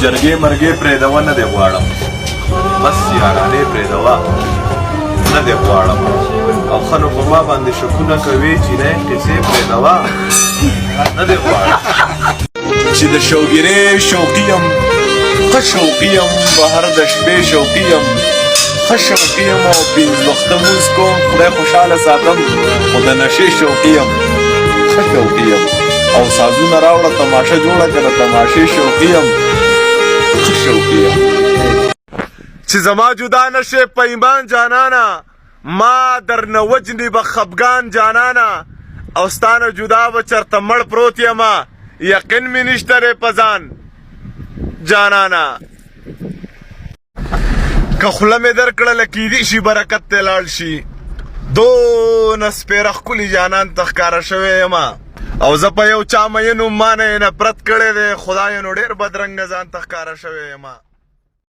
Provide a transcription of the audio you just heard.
جرګې مرګې پرېږدوه نه دې غواړم بس یارانې پرېږدوه نه دې غواړم او ښه نو په ما باندې شکونه کوې جینۍ قیسې پرېږدوه نه دې غواړم چې د شوګیرې شوقي یم ښه شوقي یم بهر د شپې شوقي یم ښه شوقي یم او پنځه وخته لمونځ کوم خدای خوشحاله ساتم خو د نشې شوقي یم ښه شوقي یم او سازونه راوړه تماشه جوړه که د تماشې شوقي یم ښه شوقي یم چې زما جدا نشې په ایمان جانانه ما درنه وجنې به خفګان جانانه او ستانه جدا به چرته مړ پروت یمه یقین مې نشته دی په ځان جانانه که خوله مې درکړله کیدی شي برکت ته لاړ شي دونه سپېره ښکلي جانان ته ښکاره شوی یمه او زه په یو چا مین وم ما نه یې نفرت کړی دی خدایه نو ډېر بدرنګه ځان ته ښکاره شوی یمه